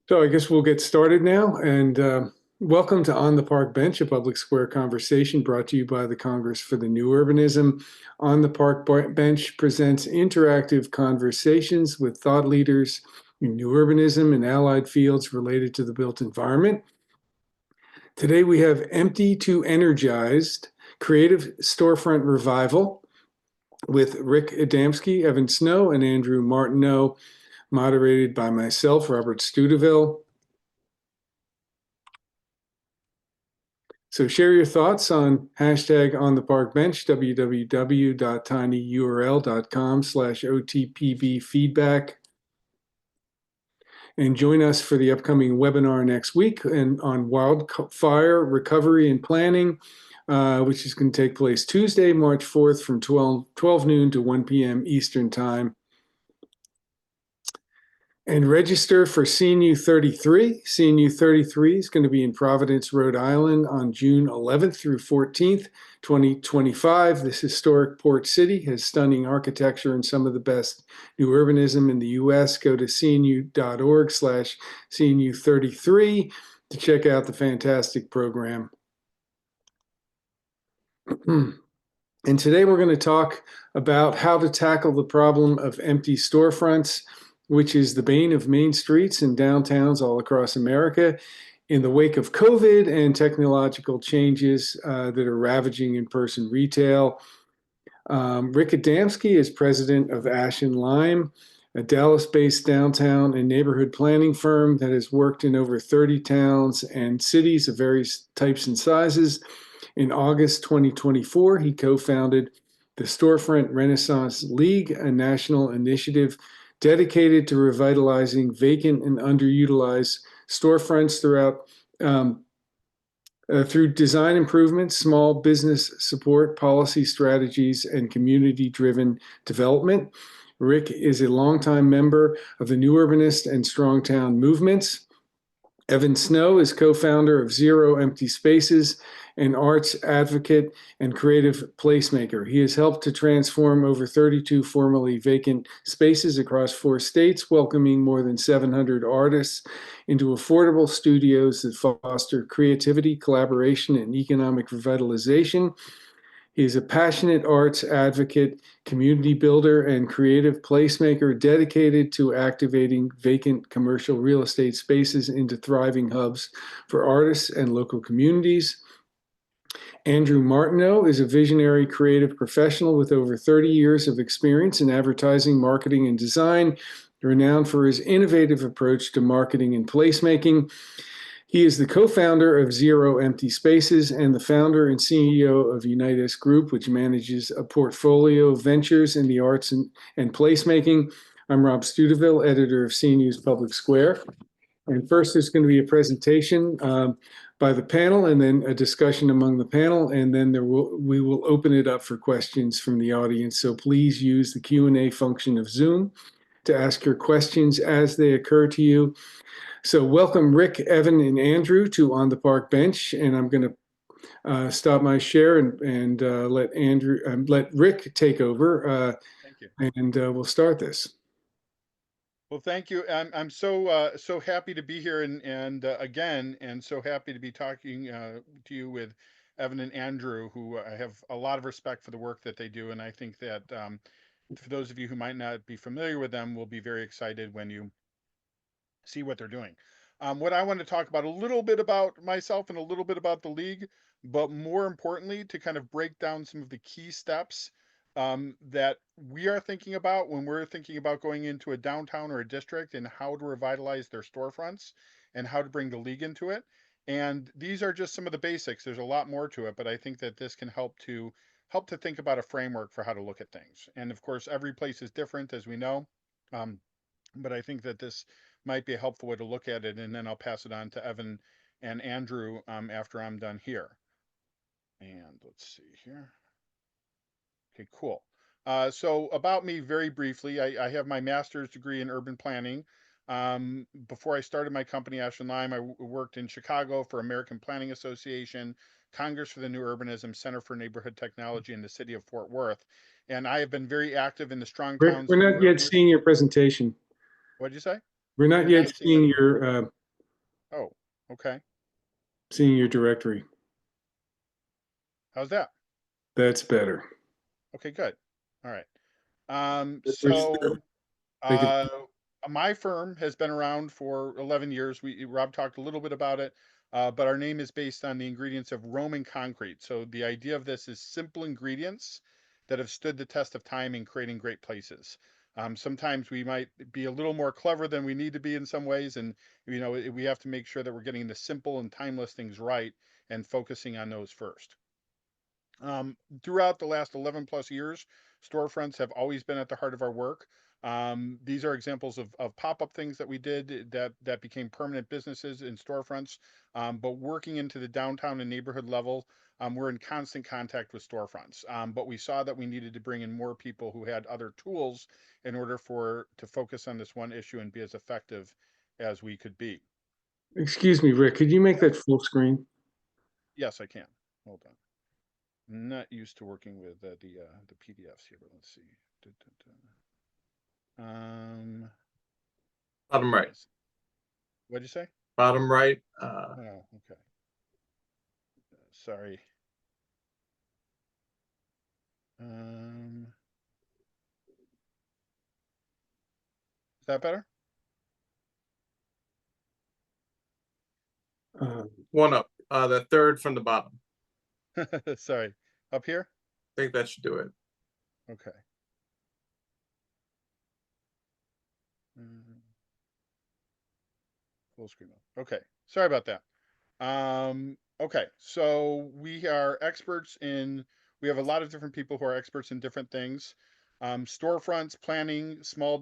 So I guess we'll get started now. And welcome to On the Park Bench, a public square conversation brought to you by the Congress for the New Urbanism. On the Park Bench presents interactive conversations with thought leaders in new urbanism and allied fields related to the built environment. Today we have Empty to Energized, Creative Storefront Revival with Rik Adamski, Evan Snow, and Andrew Martineau, moderated by myself, Robert Studeville. So share your thoughts on hashtag on the park bench, www.tinyurl.com/OTPB feedback. And join us for the upcoming webinar next week and on wildfire recovery and planning, which is going to take place Tuesday, March 4th from 12 noon to 1 p.m. Eastern Time. And register for CNU 33. CNU 33 is going to be in Providence, Rhode Island on June 11th through 14th, 2025. This historic port city has stunning architecture and some of the best new urbanism in the U.S. Go to cnu.org/CNU33 to check out the fantastic program. And today we're going to talk about how to tackle the problem of empty storefronts, which is the bane of main streets and downtowns all across America in the wake of COVID and technological changes that are ravaging in-person retail. Rik Adamski is president of Ash and Lime, a Dallas-based downtown and neighborhood planning firm that has worked in over 30 towns and cities of various types and sizes. In August 2024, he co-founded the Storefront Renaissance League, a national initiative dedicated to revitalizing vacant and underutilized storefronts through design improvements, small business support, policy strategies, and community-driven development. Rik is a longtime member of the New Urbanist and Strongtown movements. Evan Snow is co-founder of Zero Empty Spaces, an arts advocate and creative placemaker. He has helped to transform over 32 formerly vacant spaces across 4 states, welcoming more than 700 artists into affordable studios that foster creativity, collaboration, and economic revitalization. He is a passionate arts advocate, community builder, and creative placemaker dedicated to activating vacant commercial real estate spaces into thriving hubs for artists and local communities. Andrew Martineau is a visionary creative professional with over 30 years of experience in advertising, marketing, and design, renowned for his innovative approach to marketing and placemaking. He is the co-founder of Zero Empty Spaces and the founder and CEO of Unitas Group, which manages a portfolio of ventures in the arts and placemaking. I'm Rob Studeville, editor of CNU's Public Square. And first, there's going to be a presentation by the panel, and then a discussion among the panel, and then we will open it up for questions from the audience. So please use the Q&A function of Zoom to ask your questions as they occur to you. So welcome Rik, Evan, and Andrew to On the Park Bench, and I'm going to stop my share and let Rik take over. Thank you. And we'll start this. Well, thank you. I'm so happy to be here and again, and so happy to be talking to you with Evan and Andrew, who I have a lot of respect for the work that they do, and I think that for those of you who might not be familiar with them, will be very excited when you see what they're doing. What I want to talk about a little bit about myself and a little bit about the league, but more importantly, to kind of break down some of the key steps that we are thinking about when we're thinking about going into a downtown or a district and how to revitalize their storefronts and how to bring the league into it. And these are just some of the basics. There's a lot more to it, but I think that this can help to think about a framework for how to look at things. And of course, every place is different, as we know. But I think that this might be a helpful way to look at it. And then I'll pass it on to Evan and Andrew after I'm done here. And let's see here. Okay, cool. So about me very briefly, I have my master's degree in urban planning. Before I started my company, Ash and Lime, I worked in Chicago for American Planning Association, Congress for the New Urbanism, Center for Neighborhood Technology in the city of Fort Worth. And I have been very active in the strong towns. We're not yet seeing your presentation. What'd you say? We're not yet seeing your Oh, okay. Seeing your directory. How's that? That's better. Okay, good. All right. There's So they could uh, my firm has been around for 11 years. Rob talked a little bit about it, but our name is based on the ingredients of Roman concrete. So the idea of this is simple ingredients that have stood the test of time in creating great places. Sometimes we might be a little more clever than we need to be in some ways, and we have to make sure that we're getting the simple and timeless things right and focusing on those first. Throughout the last 11 plus years, storefronts have always been at the heart of our work. These are examples of pop-up things that we did that became permanent businesses in storefronts. But working into the downtown and neighborhood level, we're in constant contact with storefronts. But we saw that we needed to bring in more people who had other tools in order to focus on this one issue and be as effective as we could be. excuse me, Rick, could you make that full screen? Yes, I can. Hold on. Not used to working with the PDFs here, but let's see. Dun, dun, dun. Bottom right. What'd you say? Bottom right. Oh, okay. Sorry. Um, is that better? Uh, One up. The third from the bottom. Sorry. Up here? I think that should do it. Okay. Mm, Full screen mode. Okay. Sorry about that. Okay, so we have a lot of different people who are experts in different things. Storefronts, planning, small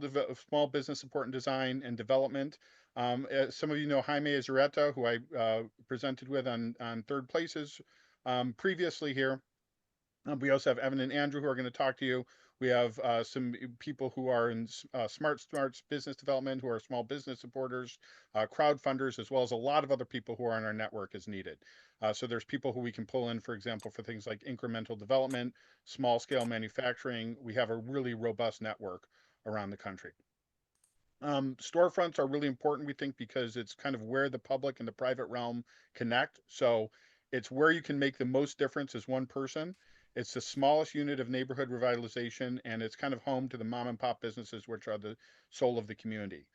business support and design and development. Some of you know Jaime Azureta, who I presented with on third places previously here. We also have Evan and Andrew who are going to talk to you. We have some people who are in Smart Smarts business development, who are small business supporters, crowdfunders, as well as a lot of other people who are in our network as needed. So there's people who we can pull in, for example, for things like incremental development, small scale manufacturing. We have a really robust network around the country. Storefronts are really important, we think, because it's kind of where the public and the private realm connect. So it's where you can make the most difference as one person. It's the smallest unit of neighborhood revitalization, and it's kind of home to the mom and pop businesses, which are the soul of the community.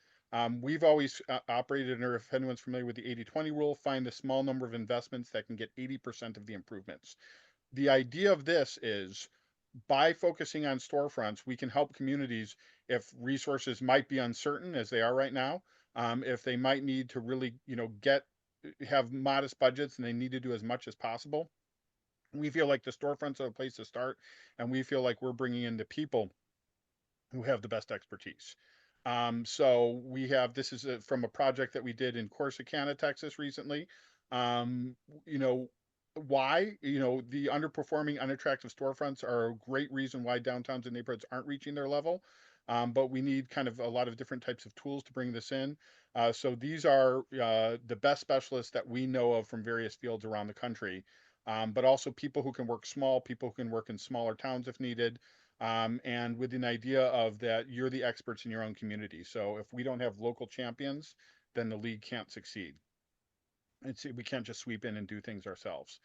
We've always operated under, if anyone's familiar with the 80-20 rule, find a small number of investments that can get 80% of the improvements. The idea of this is by focusing on storefronts, we can help communities if resources might be uncertain as they are right now. If they might need to really, have modest budgets and they need to do as much as possible. We feel like the storefronts are a place to start, and we feel like we're bringing in the people who have the best expertise. So we have this is from a project that we did in Corsicana, Texas recently. Um, you know, why? The underperforming, unattractive storefronts are a great reason why downtowns and neighborhoods aren't reaching their level. But we need kind of a lot of different types of tools to bring this in. So these are the best specialists that we know of from various fields around the country. But also people who can work small, people who can work in smaller towns if needed, and with an idea of that you're the experts in your own community. So if we don't have local champions, then the league can't succeed. We can't just sweep in and do things ourselves.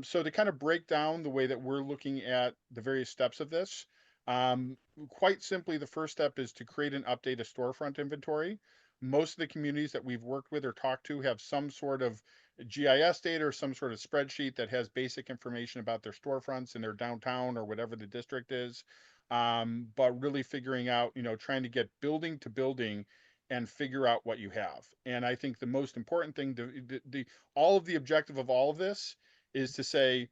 So to kind of break down the way that we're looking at the various steps of this, um, quite simply, the first step is to create and update a storefront inventory. Most of the communities that we've worked with or talked to have some sort of GIS data or some sort of spreadsheet that has basic information about their storefronts in their downtown or whatever the district is. But really figuring out, trying to get building to building and figure out what you have. And I think the most important thing, all of the objective of all of this is to say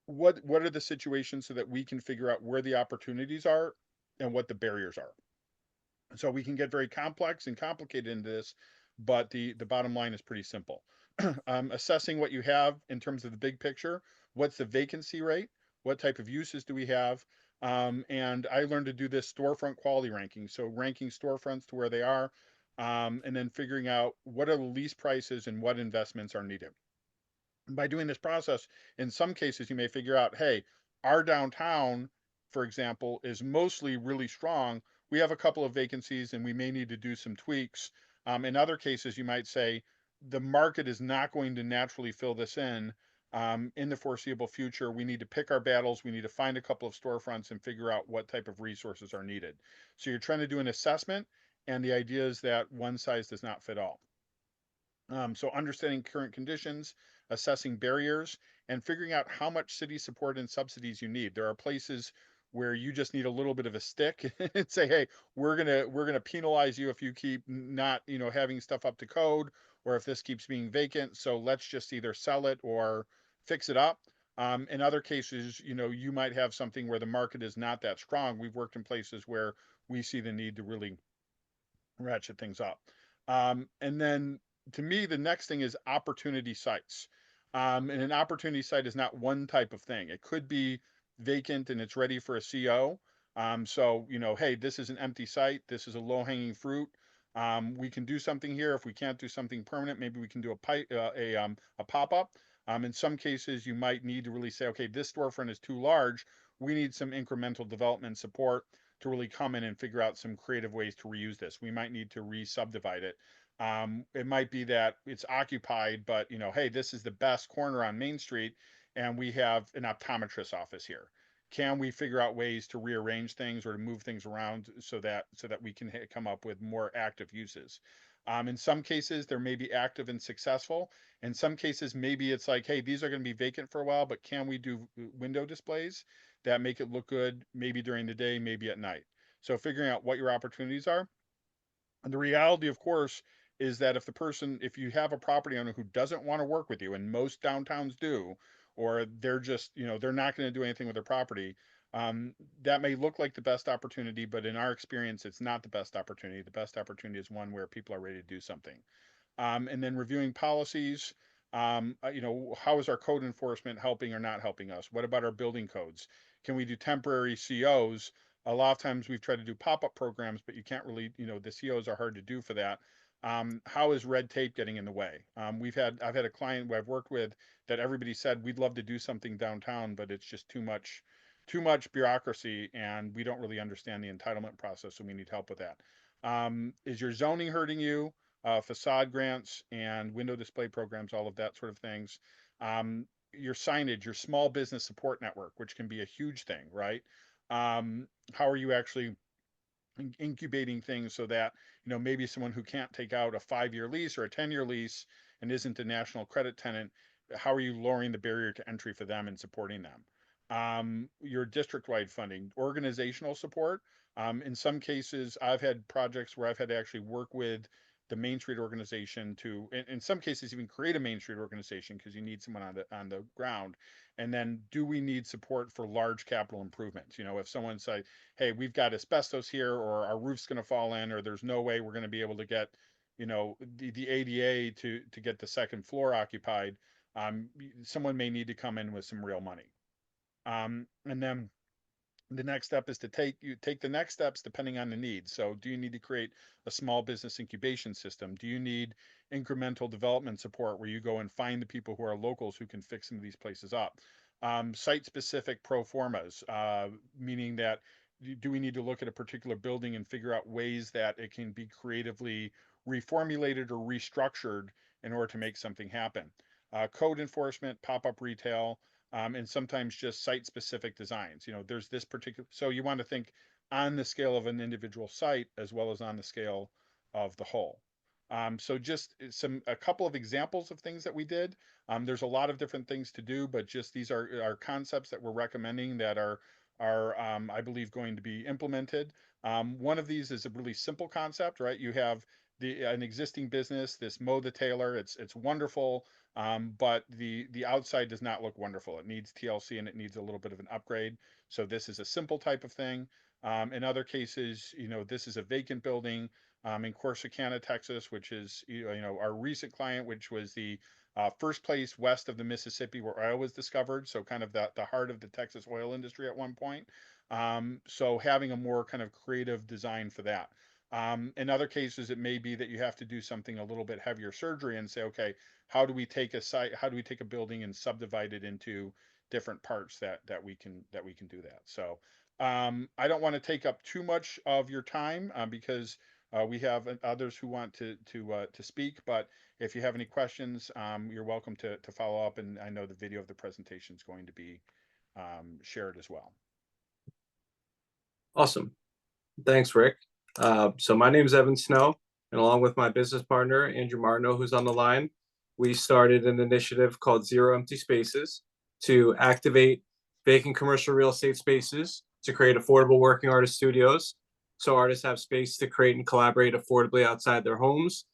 what are the situations so that we can figure out where the opportunities are and what the barriers are. So we can get very complex and complicated into this, but the bottom line is pretty simple. Assessing what you have in terms of the big picture. What's the vacancy rate? What type of uses do we have? And I learned to do this storefront quality ranking. So ranking storefronts to where they are, and then figuring out what are the lease prices and what investments are needed. By doing this process, in some cases, you may figure out, hey, our downtown, for example, is mostly really strong. We have a couple of vacancies and we may need to do some tweaks. In other cases, you might say the market is not going to naturally fill this in the foreseeable future. We need to pick our battles. We need to find a couple of storefronts and figure out what type of resources are needed. So you're trying to do an assessment, and the idea is that one size does not fit all. So understanding current conditions, assessing barriers, and figuring out how much city support and subsidies you need. There are places where you just need a little bit of a stick and say, hey, we're gonna penalize you if you keep not, having stuff up to code, or if this keeps being vacant. So let's just either sell it or fix it up. In other cases, you might have something where the market is not that strong. We've worked in places where we see the need to really ratchet things up. And then to me, the next thing is opportunity sites. And an opportunity site is not one type of thing. It could be vacant and it's ready for a CO. So, hey, this is an empty site. This is a low hanging fruit. We can do something here. If we can't do something permanent, maybe we can do a pop up. In some cases, you might need to really say, okay, this storefront is too large. We need some incremental development support to really come in and figure out some creative ways to reuse this. We might need to re-subdivide it. It might be that it's occupied, but hey, this is the best corner on Main Street, and we have an optometrist office here. Can we figure out ways to rearrange things or to move things around so that we can come up with more active uses? In some cases, there may be active and successful. In some cases, maybe it's like, hey, these are going to be vacant for a while, but can we do window displays that make it look good, maybe during the day, maybe at night? So figuring out what your opportunities are. And the reality, of course, is that if you have a property owner who doesn't want to work with you, and most downtowns do, or they're just, they're not going to do anything with their property, that may look like the best opportunity, but in our experience, it's not the best opportunity. The best opportunity is one where people are ready to do something. And then reviewing policies. How is our code enforcement helping or not helping us? What about our building codes? Can we do temporary COs? A lot of times we've tried to do pop-up programs, but you can't really, the COs are hard to do for that. How is red tape getting in the way? I've had a client who I've worked with that everybody said we'd love to do something downtown, but it's just too much bureaucracy, and we don't really understand the entitlement process, so we need help with that. Is your zoning hurting you? Facade grants and window display programs, all of that sort of things. Your signage, your small business support network, which can be a huge thing, right? How are you actually incubating things so that maybe someone who can't take out a 5-year lease or a 10-year lease and isn't a national credit tenant, how are you lowering the barrier to entry for them and supporting them? Your district-wide funding, organizational support. In some cases, I've had projects where I've had to actually work with the Main Street organization to, in some cases, even create a Main Street organization because you need someone on the ground. And then, do we need support for large capital improvements? If someone say, hey, we've got asbestos here, or our roof's going to fall in, or there's no way we're going to be able to get, the ADA to get the second floor occupied, someone may need to come in with some real money. And then the next step is to take the next steps depending on the need. So do you need to create a small business incubation system? Do you need incremental development support where you go and find the people who are locals who can fix some of these places up? Site specific pro formas, meaning that do we need to look at a particular building and figure out ways that it can be creatively reformulated or restructured in order to make something happen? Code enforcement, pop-up retail, and sometimes just site-specific designs. There's this particular, so you want to think on the scale of an individual site as well as on the scale of the whole. So just a couple of examples of things that we did. There's a lot of different things to do, but just these are concepts that we're recommending that are I believe going to be implemented. One of these is a really simple concept, right? You have an existing business, this Mo the Tailor. It's wonderful. But the outside does not look wonderful. It needs TLC and it needs a little bit of an upgrade. So this is a simple type of thing. In other cases, this is a vacant building in Corsicana, Texas, which is our recent client, which was the first place west of the Mississippi where oil was discovered. So kind of the heart of the Texas oil industry at one point. So having a more kind of creative design for that. In other cases, it may be that you have to do something a little bit heavier surgery and say, okay, how do we take a site, how do we take a building and subdivide it into different parts that we can do that. So I don't want to take up too much of your time because We have others who want to speak, but if you have any questions, you're welcome to follow up. And I know the video of the presentation is going to be shared as well. Awesome. Thanks, Rick. So my name is Evan Snow, and along with my business partner, Andrew Martineau, who's on the line, we started an initiative called Zero Empty Spaces to activate vacant commercial real estate spaces to create affordable working artist studios. So artists have space to create and collaborate affordably outside their homes,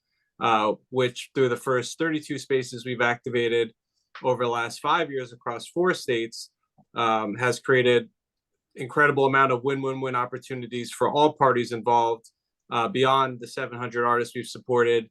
which through the first 32 spaces we've activated over the last 5 years across 4 states has created incredible amount of win-win-win opportunities for all parties involved, beyond the 700 artists we've supported,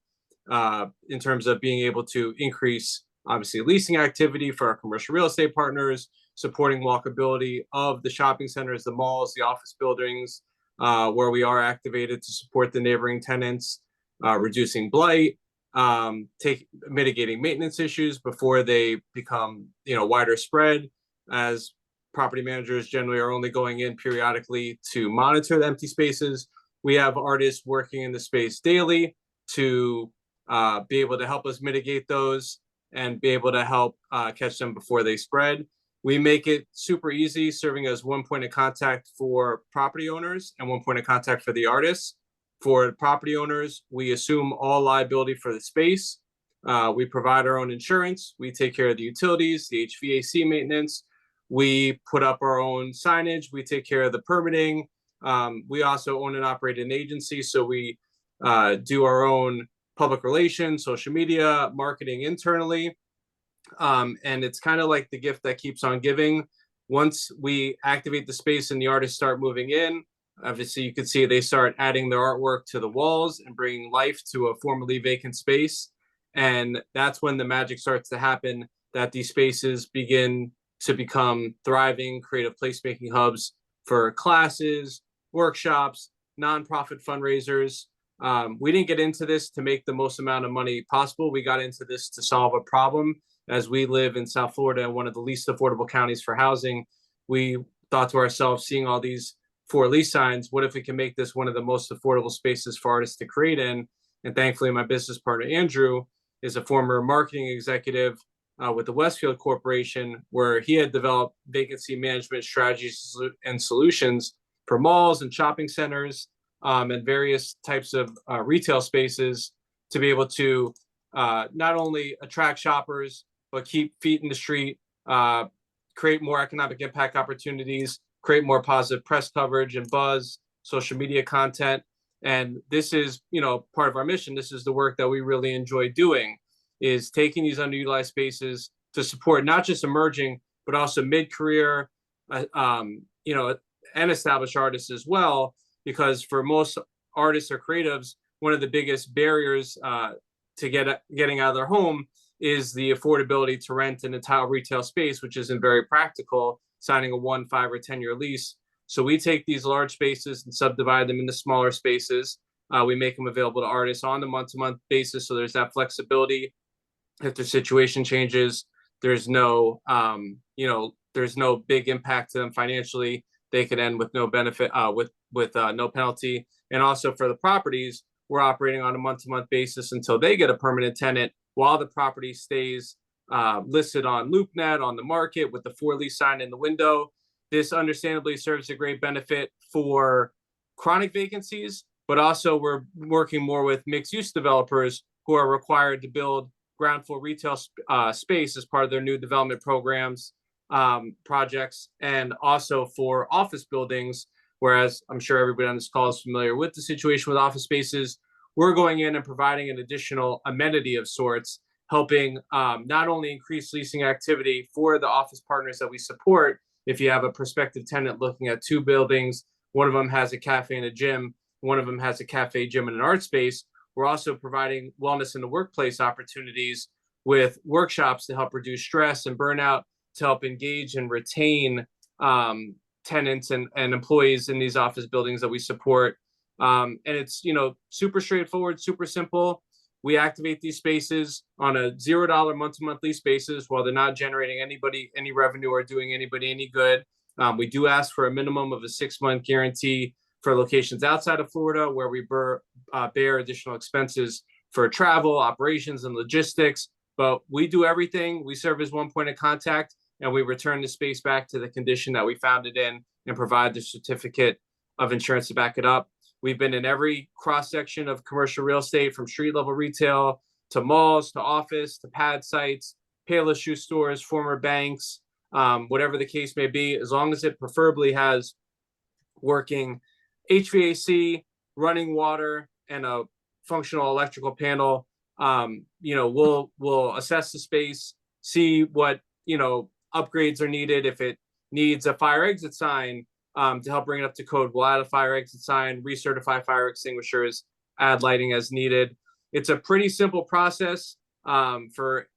in terms of being able to increase, obviously, leasing activity for our commercial real estate partners, supporting walkability of the shopping centers, the malls, the office buildings, where we are activated to support the neighboring tenants, reducing blight, mitigating maintenance issues before they become, wider spread, as property managers generally are only going in periodically to monitor the empty spaces. We have artists working in the space daily to be able to help us mitigate those and be able to help catch them before they spread. We make it super easy, serving as one point of contact for property owners and one point of contact for the artists. For property owners, we assume all liability for the space. We provide our own insurance. We take care of the utilities, the HVAC maintenance. We put up our own signage. We take care of the permitting. We also own and operate an agency, so we do our own public relations, social media, marketing internally. And it's kind of like the gift that keeps on giving. Once we activate the space and the artists start moving in, obviously you can see they start adding their artwork to the walls and bringing life to a formerly vacant space. And that's when the magic starts to happen, that these spaces begin to become thriving creative placemaking hubs for classes, workshops, nonprofit fundraisers. We didn't get into this to make the most amount of money possible. We got into this to solve a problem. As we live in South Florida, one of the least affordable counties for housing, we thought to ourselves, seeing all these for lease signs, what if we can make this one of the most affordable spaces for artists to create in? And thankfully, my business partner, Andrew, is a former marketing executive with the Westfield Corporation, where he had developed vacancy management strategies and solutions for malls and shopping centers, and various types of retail spaces to be able to not only attract shoppers, but keep feet in the street, create more economic impact opportunities, create more positive press coverage and buzz, social media content. And this is, part of our mission. This is the work that we really enjoy doing, is taking these underutilized spaces to support not just emerging, but also mid-career, and established artists as well. Because for most artists or creatives, one of the biggest barriers to getting out of their home is the affordability to rent an entire retail space, which isn't very practical, signing a 1, 5, or 10-year lease. So we take these large spaces and subdivide them into smaller spaces. We make them available to artists on the month-to-month basis, so there's that flexibility. If their situation changes, there's no, there's no big impact to them financially. They could end with no benefit, with no penalty. And also for the properties, we're operating on a month-to-month basis until they get a permanent tenant, while the property stays listed on LoopNet, on the market, with the for lease sign in the window. This understandably serves a great benefit for chronic vacancies, but also we're working more with mixed-use developers who are required to build ground floor retail space as part of their new development programs, projects, and also for office buildings. Whereas I'm sure everybody on this call is familiar with the situation with office spaces, we're going in and providing an additional amenity of sorts, helping not only increase leasing activity for the office partners that we support. If you have a prospective tenant looking at 2 buildings, one of them has a cafe and a gym, one of them has a cafe, gym, and an art space. We're also providing wellness in the workplace opportunities with workshops to help reduce stress and burnout, to help engage and retain tenants and employees in these office buildings that we support. And it's, super straightforward, super simple. We activate these spaces on a $0 month-to-month lease basis while they're not generating anybody any revenue or doing anybody any good. We do ask for a minimum of a 6-month guarantee for locations outside of Florida where we bear additional expenses for travel, operations, and logistics. But we do everything. We serve as one point of contact, and we return the space back to the condition that we found it in and provide the certificate of insurance to back it up. We've been in every cross-section of commercial real estate, from street-level retail to malls to office to pad sites, Payless shoe stores, former banks, whatever the case may be, as long as it preferably has working HVAC, running water, and a functional electrical panel. We'll assess the space, see what upgrades are needed. If it needs a fire exit sign to help bring it up to code, we'll add a fire exit sign, recertify fire extinguishers, add lighting as needed. It's a pretty simple process. However,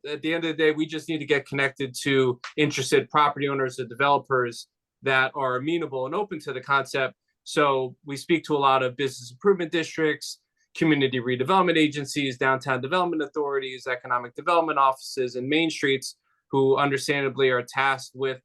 at the end of the day, we just need to get connected to interested property owners and developers that are amenable and open to the concept. So we speak to a lot of business improvement districts, community redevelopment agencies, downtown development authorities, economic development offices, and main streets, who understandably are tasked with,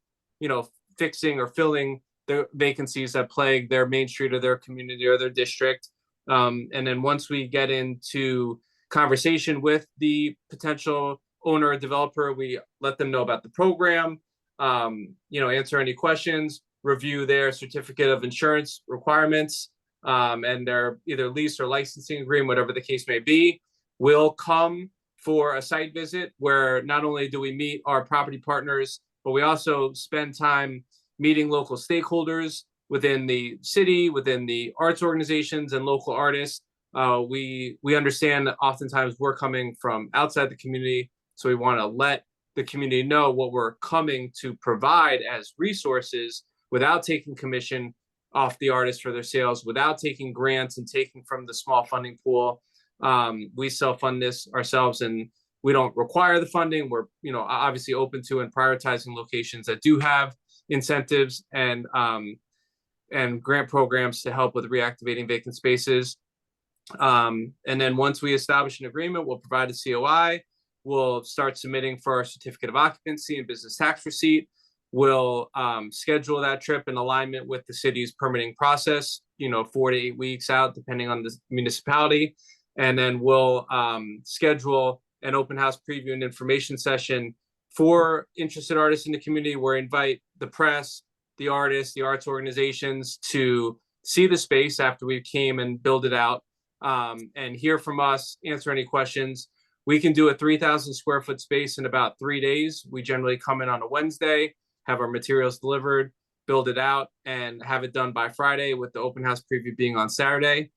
fixing or filling the vacancies that plague their main street or their community or their district. And then once we get into conversation with the potential owner or developer, we let them know about the program, answer any questions, review their certificate of insurance requirements, and their either lease or licensing agreement, whatever the case may be. We'll come for a site visit where not only do we meet our property partners, but we also spend time meeting local stakeholders within the city, within the arts organizations and local artists. We understand that oftentimes we're coming from outside the community, so we want to let the community know what we're coming to provide as resources without taking commission off the artists for their sales, without taking grants and taking from the small funding pool. We self-fund this ourselves, and we don't require the funding. We're obviously open to and prioritizing locations that do have incentives and grant programs to help with reactivating vacant spaces. And then once we establish an agreement, we'll provide a COI. We'll start submitting for our certificate of occupancy and business tax receipt. We'll schedule that trip in alignment with the city's permitting process, 4 to 8 weeks out, depending on the municipality. And then we'll schedule an open house preview and information session for interested artists in the community, where we invite the press, the artists, the arts organizations to see the space after we came and build it out, and hear from us, answer any questions. We can do a 3,000 square foot space in about 3 days. We generally come in on a Wednesday, have our materials delivered, build it out, and have it done by Friday, with the open house preview being on Saturday.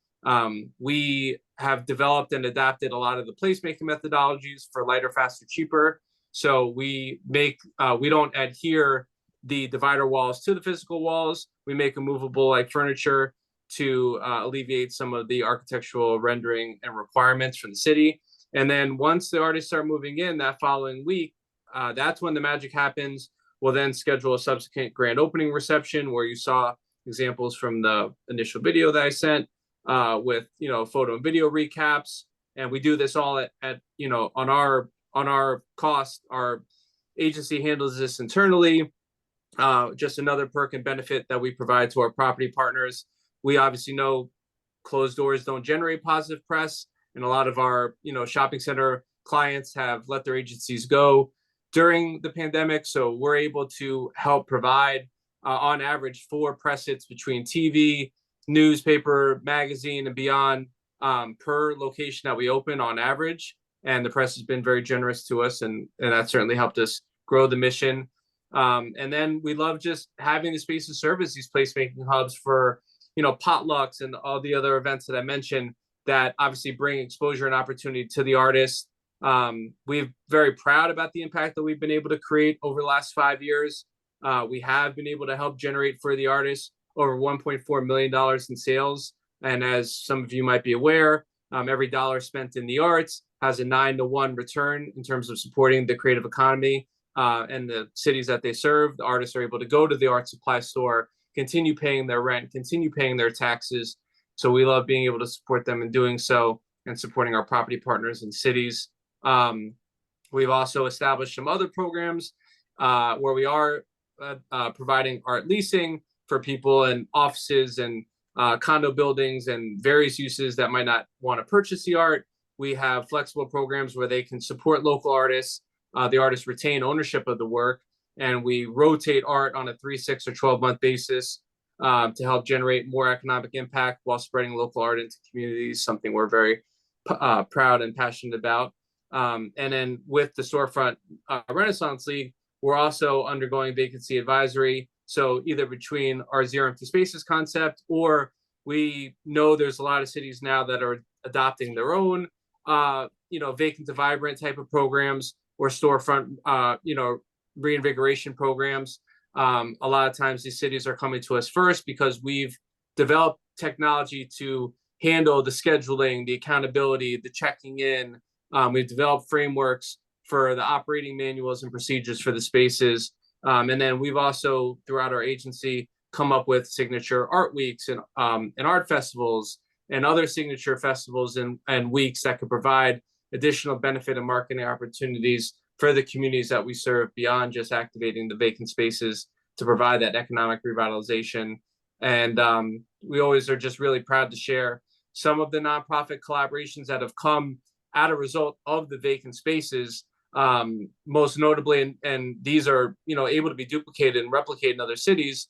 We have developed and adapted a lot of the placemaking methodologies for lighter, faster, cheaper. So we don't adhere the divider walls to the physical walls. We make them movable like furniture to alleviate some of the architectural rendering and requirements from the city. And then once the artists start moving in that following week, that's when the magic happens. We'll then schedule a subsequent grand opening reception, where you saw examples from the initial video that I sent, with photo and video recaps. And we do this all at on our cost. Our agency handles this internally. Just another perk and benefit that we provide to our property partners. We obviously know closed doors don't generate positive press, and a lot of our shopping center clients have let their agencies go during the pandemic. So we're able to help provide on average 4 press hits between TV, newspaper, magazine, and beyond per location that we open on average. And the press has been very generous to us, and that certainly helped us grow the mission. And then we love just having the spaces serve as these placemaking hubs for potlucks and all the other events that I mentioned that obviously bring exposure and opportunity to the artists. We're very proud about the impact that we've been able to create over the last 5 years. We have been able to help generate for the artists over $1.4 million in sales. And as some of you might be aware, every dollar spent in the arts has a 9-to-1 return in terms of supporting the creative economy and the cities that they serve. The artists are able to go to the art supply store, continue paying their rent, continue paying their taxes. So we love being able to support them in doing so, and supporting our property partners in cities. We've also established some other programs where we are providing art leasing for people in offices and condo buildings and various uses that might not want to purchase the art. We have flexible programs where they can support local artists. The artists retain ownership of the work, and we rotate art on a 3, 6, or 12-month basis to help generate more economic impact while spreading local art into communities, something we're very proud and passionate about. And then with the Storefront Renaissance League, we're also undergoing vacancy advisory. So either between our Zero Empty Spaces concept, or we know there's a lot of cities now that are adopting their own, vacant to vibrant type of programs, or storefront, reinvigoration programs. A lot of times these cities are coming to us first because we've developed technology to handle the scheduling, the accountability, the checking in. We've developed frameworks for the operating manuals and procedures for the spaces. And then we've also, throughout our agency, come up with signature art weeks and art festivals and other signature festivals and weeks that could provide additional benefit and marketing opportunities for the communities that we serve beyond just activating the vacant spaces to provide that economic revitalization. And we always are just really proud to share some of the nonprofit collaborations that have come out a result of the vacant spaces, most notably, and these are able to be duplicated and replicated in other cities.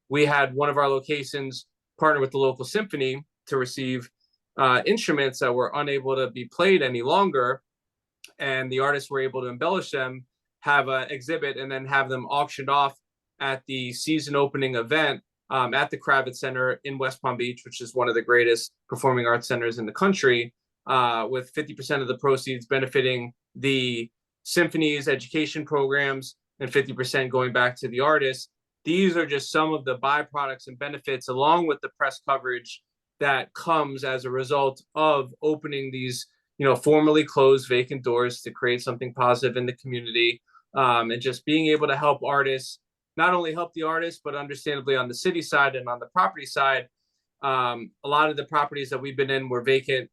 We had one of our locations partner with the local symphony to receive instruments that were unable to be played any longer, and the artists were able to embellish them, have an exhibit, and then have them auctioned off at the season opening event at the Kravitz Center in West Palm Beach, which is one of the greatest performing arts centers in the country, with 50% of the proceeds benefiting the symphony's education programs and 50% going back to the artists. These are just some of the byproducts and benefits, along with the press coverage that comes as a result of opening these formerly closed vacant doors to create something positive in the community, and just being able to help artists, not only help the artists, but understandably on the city side and on the property side. A lot of the properties that we've been in were vacant,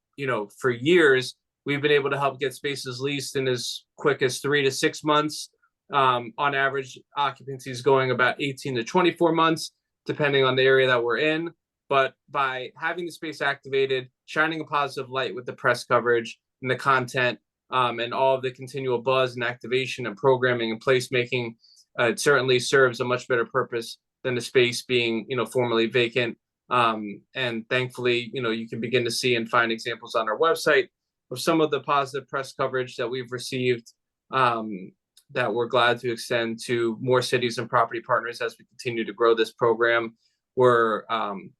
for years. We've been able to help get spaces leased in as quick as 3 to 6 months. On average, occupancy is going about 18 to 24 months, depending on the area that we're in. But by having the space activated, shining a positive light with the press coverage and the content, and all of the continual buzz and activation and programming and placemaking, it certainly serves a much better purpose than the space being, formerly vacant. And thankfully, you can begin to see and find examples on our website of some of the positive press coverage that we've received, that we're glad to extend to more cities and property partners as we continue to grow this program. We're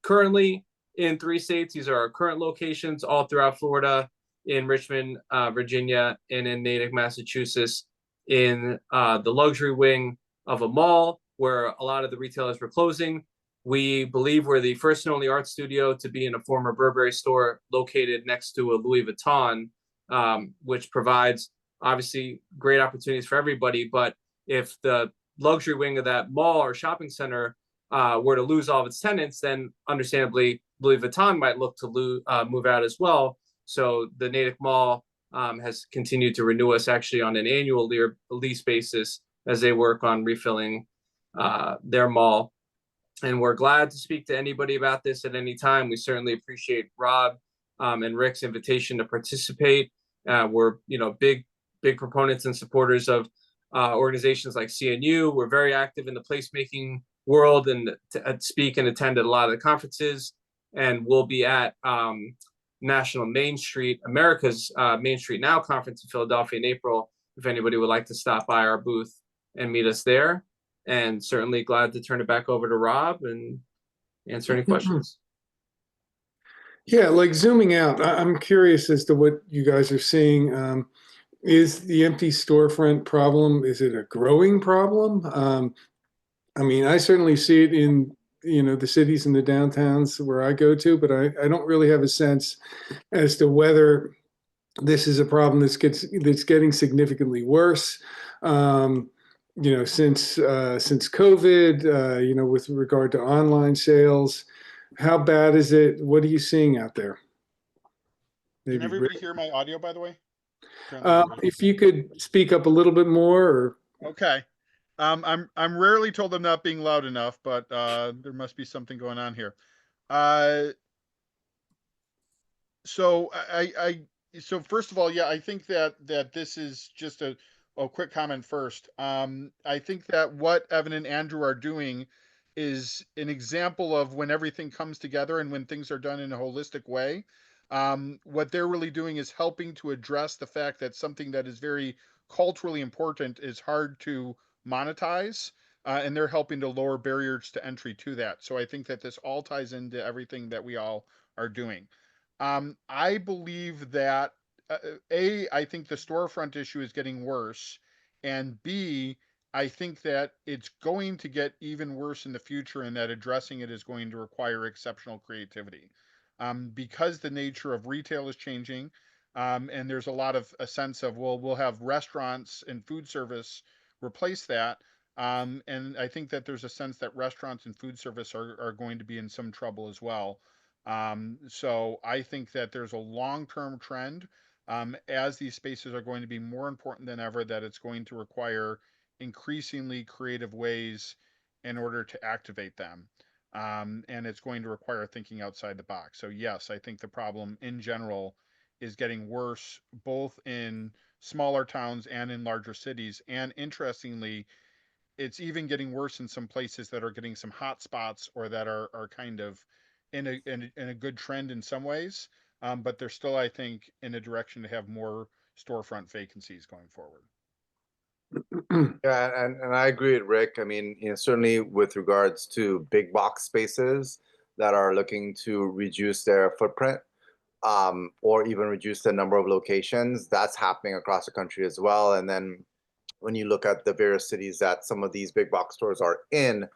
currently in 3 states. These are our current locations all throughout Florida, in Richmond, Virginia, and in Natick, Massachusetts, in the luxury wing of a mall where a lot of the retailers were closing. We believe we're the first and only art studio to be in a former Burberry store located next to a Louis Vuitton, which provides obviously great opportunities for everybody. But if the luxury wing of that mall or shopping center were to lose all of its tenants, then understandably Louis Vuitton might look to move out as well. So the Natick Mall has continued to renew us actually on an annual lease basis as they work on refilling their mall. And we're glad to speak to anybody about this at any time. We certainly appreciate Rob and Rick's invitation to participate. We're big proponents and supporters of organizations like CNU. We're very active in the placemaking world and speak and attend at a lot of the conferences. And we'll be at National Main Street, America's Main Street Now conference in Philadelphia in April, if anybody would like to stop by our booth and meet us there. And certainly glad to turn it back over to Rob and answer any questions. Yeah, like zooming out, I'm curious as to what you guys are seeing. Is the empty storefront problem, is it a growing problem? I certainly see it in the cities and the downtowns where I go to, but I don't really have a sense as to whether this is a problem that's getting significantly worse. Since COVID, with regard to online sales, how bad is it? What are you seeing out there? Can everybody hear my audio, by the way? If you could speak up a little bit more. Okay. I'm rarely told I'm not being loud enough, but there must be something going on here. Uh, so so first of all, yeah, I think that this is just a quick comment first. I think that what Evan and Andrew are doing is an example of when everything comes together and when things are done in a holistic way. What they're really doing is helping to address the fact that something that is very culturally important is hard to monetize. And they're helping to lower barriers to entry to that. So I think that this all ties into everything that we all are doing. I believe that I think the storefront issue is getting worse, and B, I think that it's going to get even worse in the future, and that addressing it is going to require exceptional creativity, because the nature of retail is changing, and there's a lot of a sense of, well, we'll have restaurants and food service replace that. And I think that there's a sense that restaurants and food service are going to be in some trouble as well. So I think that there's a long-term trend, as these spaces are going to be more important than ever, that it's going to require increasingly creative ways in order to activate them. And it's going to require thinking outside the box. So yes, I think the problem in general is getting worse, both in smaller towns and in larger cities. And interestingly, it's even getting worse in some places that are getting some hot spots, or that are kind of in a good trend in some ways. But they're still, I think, in a direction to have more storefront vacancies going forward. Yeah, and I agree with Rick. I mean, certainly with regards to big box spaces that are looking to reduce their footprint, or even reduce the number of locations, that's happening across the country as well. And then when you look at the various cities that some of these big box stores are in,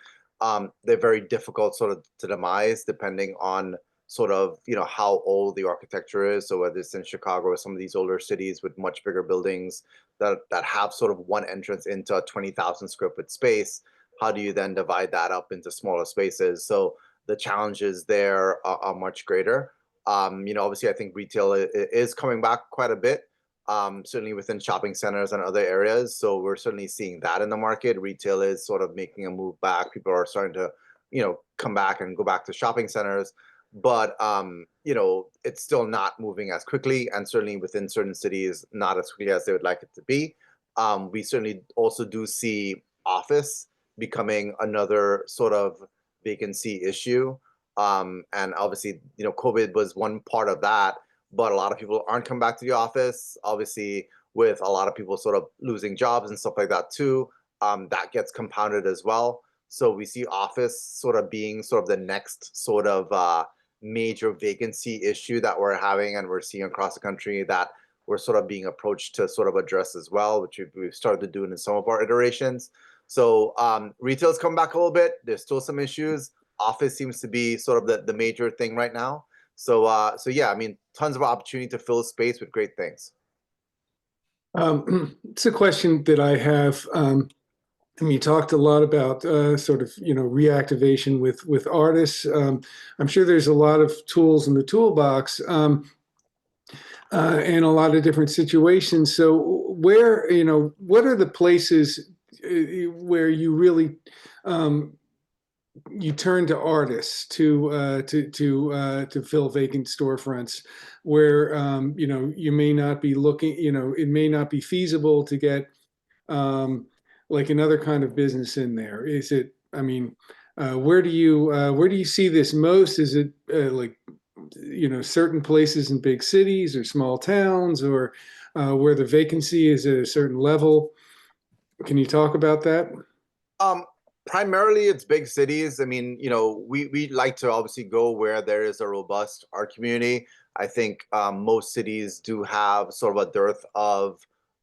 they're very difficult sort of to demise depending on sort of, how old the architecture is. So whether it's in Chicago or some of these older cities with much bigger buildings that have sort of one entrance into a 20,000 square foot space, how do you then divide that up into smaller spaces? So the challenges there are much greater. Obviously, I think retail is coming back quite a bit, certainly within shopping centers and other areas. So we're certainly seeing that in the market. Retail is sort of making a move back. People are starting to, come back and go back to shopping centers. But it's still not moving as quickly, and certainly within certain cities, not as quickly as they would like it to be. We certainly also do see office becoming another sort of vacancy issue. And obviously, COVID was one part of that, but a lot of people aren't coming back to the office. Obviously, with a lot of people sort of losing jobs and stuff like that too, that gets compounded as well. So we see office sort of being sort of the next sort of major vacancy issue that we're having, and we're seeing across the country that we're sort of being approached to sort of address as well, which we've started to do in some of our iterations. So retail's come back a little bit. There's still some issues. Office seems to be sort of the major thing right now. So yeah, I mean, tons of opportunity to fill space with great things. It's a question that I have. And you talked a lot about sort of, reactivation with artists. I'm sure there's a lot of tools in the toolbox, and a lot of different situations. So where, what are the places where you really you turn to artists to fill vacant storefronts, where you may not be looking, it may not be feasible to get like another kind of business in there. Is it? I mean, where do you see this most? Is it like certain places in big cities or small towns, or where the vacancy is at a certain level? Can you talk about that? Primarily, it's big cities. I mean, we like to obviously go where there is a robust art community. I think most cities do have sort of a dearth of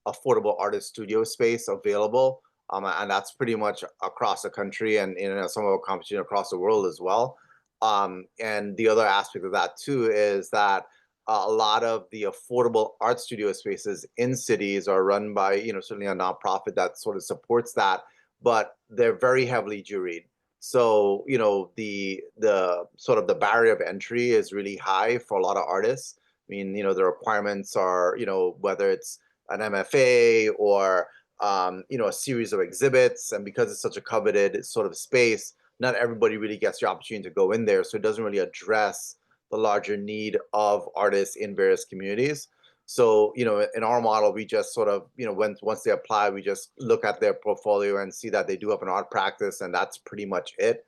affordable artist studio space available, and that's pretty much across the country, and some of our competition across the world as well. And the other aspect of that too is that a lot of the affordable art studio spaces in cities are run by certainly a nonprofit that sort of supports that, but they're very heavily juried. So, the sort of the barrier of entry is really high for a lot of artists. I mean, the requirements are, whether it's an MFA or a series of exhibits. And because it's such a coveted sort of space, not everybody really gets the opportunity to go in there. So it doesn't really address the larger need of artists in various communities. So, in our model, we just sort of, once they apply, we just look at their portfolio and see that they do have an art practice, and that's pretty much it.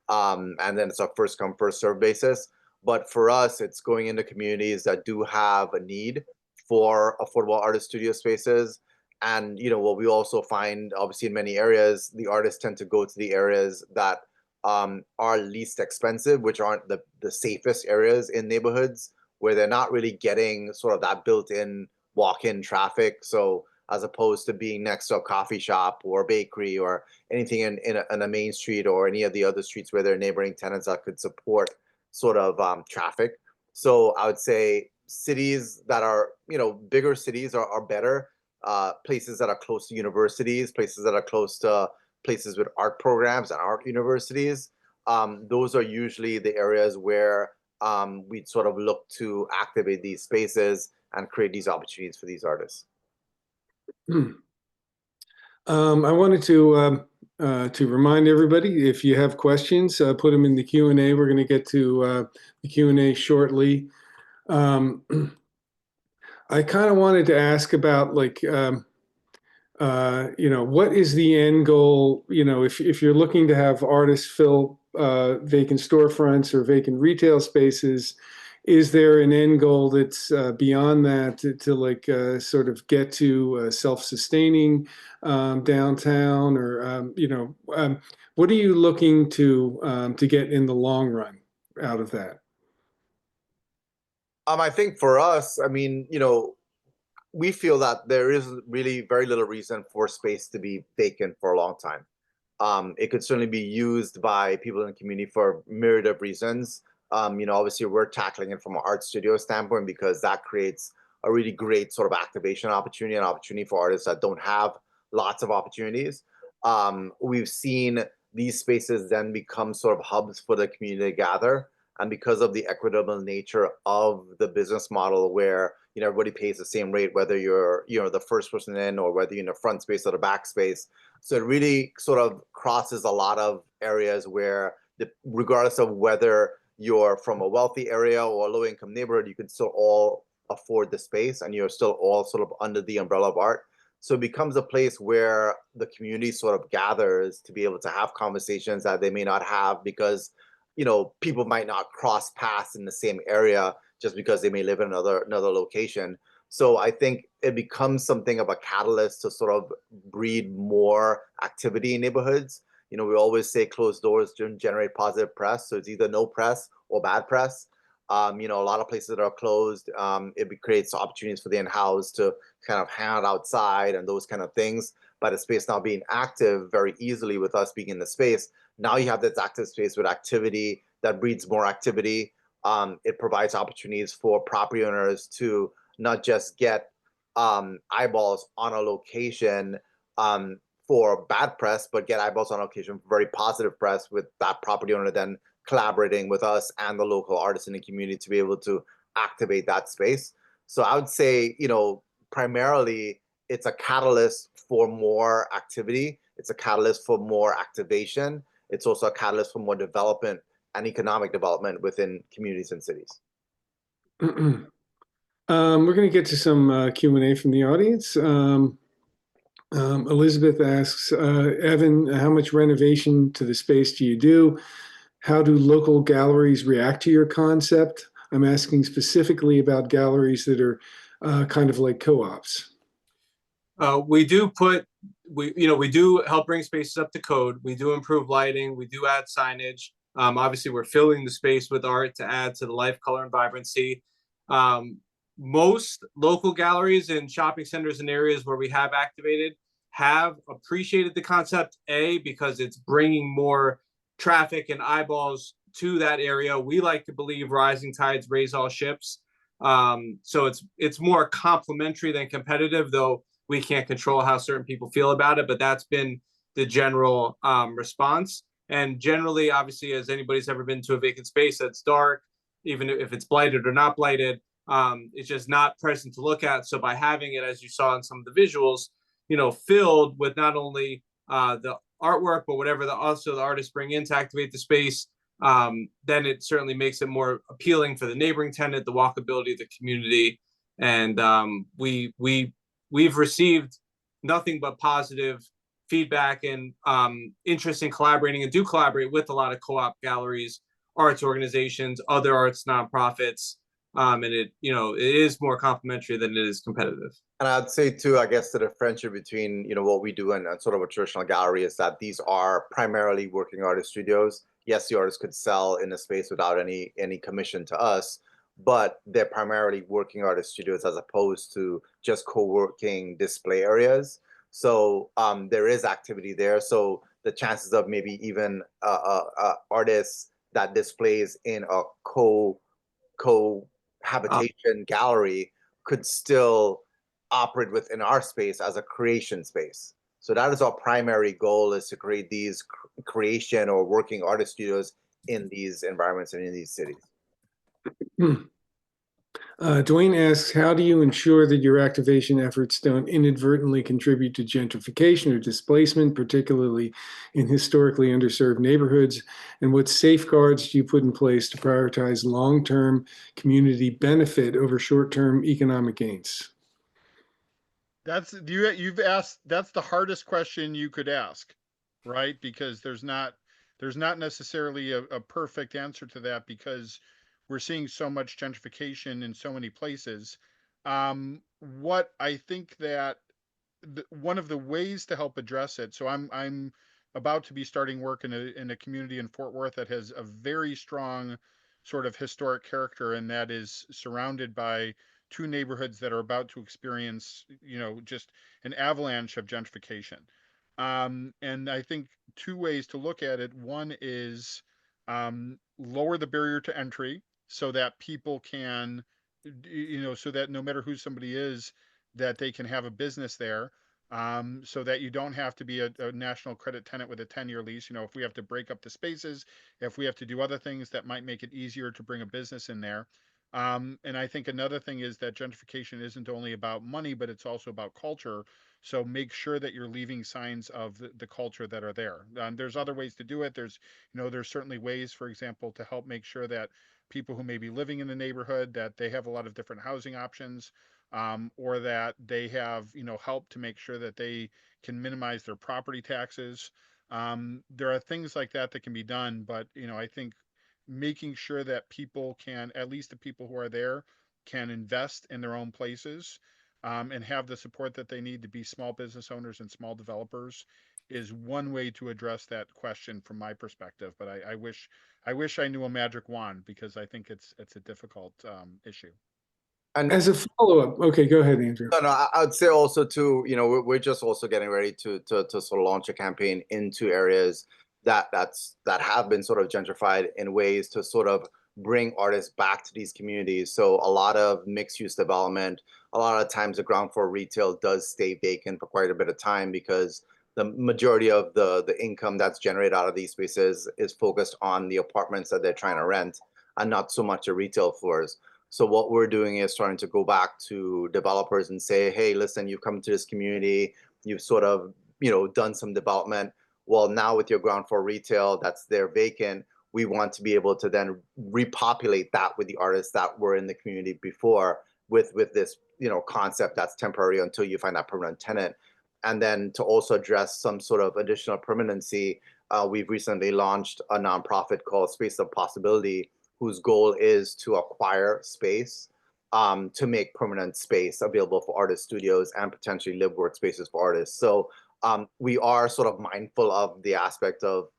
And then it's a first come, first serve basis. But for us, it's going into communities that do have a need for affordable artist studio spaces. And, what we also find, obviously, in many areas, the artists tend to go to the areas that are least expensive, which aren't the safest areas in neighborhoods, where they're not really getting sort of that built-in walk-in traffic. So as opposed to being next to a coffee shop or a bakery or anything in a main street or any of the other streets where there are neighboring tenants that could support sort of traffic. So I would say cities that are, bigger cities are better. Places that are close to universities, places that are close to places with art programs and art universities. Those are usually the areas where we'd sort of look to activate these spaces and create these opportunities for these artists. I wanted to remind everybody, if you have questions, put them in the Q&A. We're going to get to the Q&A shortly. I kind of wanted to ask about what is the end goal? If you're looking to have artists fill vacant storefronts or vacant retail spaces, is there an end goal that's beyond that to sort of get to self-sustaining downtown, or what are you looking to get in the long run out of that? I think for us, I mean, we feel that there is really very little reason for space to be vacant for a long time. It could certainly be used by people in the community for a myriad of reasons. Obviously we're tackling it from an art studio standpoint because that creates a really great sort of activation opportunity, an opportunity for artists that don't have lots of opportunities. We've seen these spaces then become sort of hubs for the community to gather. And because of the equitable nature of the business model, where everybody pays the same rate, whether you're the first person in or whether you're in the front space or the back space. So it really sort of crosses a lot of areas where, regardless of whether you're from a wealthy area or a low-income neighborhood, you can still all afford the space, and you're still all sort of under the umbrella of art. So it becomes a place where the community sort of gathers to be able to have conversations that they may not have because people might not cross paths in the same area just because they may live in another location. So I think it becomes something of a catalyst to sort of breed more activity in neighborhoods. We always say closed doors don't generate positive press. So it's either no press or bad press. A lot of places that are closed, it creates opportunities for the in-house to kind of hang out outside and those kind of things. But the space now being active very easily with us being in the space, now you have this active space with activity that breeds more activity. It provides opportunities for property owners to not just get eyeballs on a location for bad press, but get eyeballs on a location for very positive press, with that property owner then collaborating with us and the local artists in the community to be able to activate that space. So I would say, primarily it's a catalyst for more activity. It's a catalyst for more activation. It's also a catalyst for more development and economic development within communities and cities. We're going to get to some Q&A from the audience. Elizabeth asks, Evan, how much renovation to the space do you do? How do local galleries react to your concept? I'm asking specifically about galleries that are kind of like co-ops. We do help bring spaces up to code. We do improve lighting. We do add signage. Obviously, we're filling the space with art to add to the life, color, and vibrancy. Most local galleries in shopping centers and areas where we have activated have appreciated the concept, because it's bringing more traffic and eyeballs to that area. We like to believe rising tides raise all ships. So it's more complementary than competitive, though we can't control how certain people feel about it, but that's been the general response. And generally, obviously, as anybody's ever been to a vacant space that's dark, even if it's blighted or not blighted, it's just not present to look at. So by having it, as you saw in some of the visuals, filled with not only the artwork, but whatever also the artists bring in to activate the space, then it certainly makes it more appealing for the neighboring tenant, the walkability of the community. And we've received nothing but positive feedback and interest in collaborating, and do collaborate with a lot of co-op galleries, arts organizations, other arts nonprofits. And it is more complementary than it is competitive. And I'd say too, I guess the differential between what we do and sort of a traditional gallery is that these are primarily working artist studios. Yes, the artist could sell in a space without any commission to us, but they're primarily working artist studios as opposed to just co-working display areas. So there is activity there. So the chances of maybe even artists that displays in a cohabitation gallery could still operate within our space as a creation space. So that is our primary goal, is to create these creation or working artist studios in these environments and in these cities. Dwayne asks, how do you ensure that your activation efforts don't inadvertently contribute to gentrification or displacement, particularly in historically underserved neighborhoods? And what safeguards do you put in place to prioritize long-term community benefit over short-term economic gains? You've asked, that's the hardest question you could ask, right? Because there's not necessarily a perfect answer to that, because we're seeing so much gentrification in so many places. What I think that one of the ways to help address it, so I'm about to be starting work in a community in Fort Worth that has a very strong sort of historic character, and that is surrounded by two neighborhoods that are about to experience, just an avalanche of gentrification. And I think two ways to look at it. One is lower the barrier to entry so that people can, so that no matter who somebody is, that they can have a business there. So that you don't have to be a national credit tenant with a 10-year lease. If we have to break up the spaces, if we have to do other things that might make it easier to bring a business in there. And I think another thing is that gentrification isn't only about money, but it's also about culture. So make sure that you're leaving signs of the culture that are there. There's other ways to do it. There's certainly ways, for example, to help make sure that people who may be living in the neighborhood, that they have a lot of different housing options, or that they have, help to make sure that they can minimize their property taxes. There are things like that that can be done, but I think making sure that people can, at least the people who are there, can invest in their own places, and have the support that they need to be small business owners and small developers, is one way to address that question from my perspective. But I wish I knew a magic wand, because I think it's a difficult issue. And As a follow-up, okay, go ahead, Andrew. no, I would say also too, we're just also getting ready to sort of launch a campaign into areas that have been sort of gentrified, in ways to sort of bring artists back to these communities. So a lot of mixed-use development, a lot of times the ground floor retail does stay vacant for quite a bit of time, because the majority of the income that's generated out of these spaces is focused on the apartments that they're trying to rent, and not so much the retail floors. So what we're doing is starting to go back to developers and say, hey, listen, you've come to this community, you've sort of, done some development. Well, now with your ground floor retail that's there vacant, we want to be able to then repopulate that with the artists that were in the community before, with this, concept that's temporary until you find that permanent tenant. And then to also address some sort of additional permanency, we've recently launched a nonprofit called Space of Possibility, whose goal is to acquire space to make permanent space available for artist studios and potentially live workspaces for artists. So we are sort of mindful of the aspect of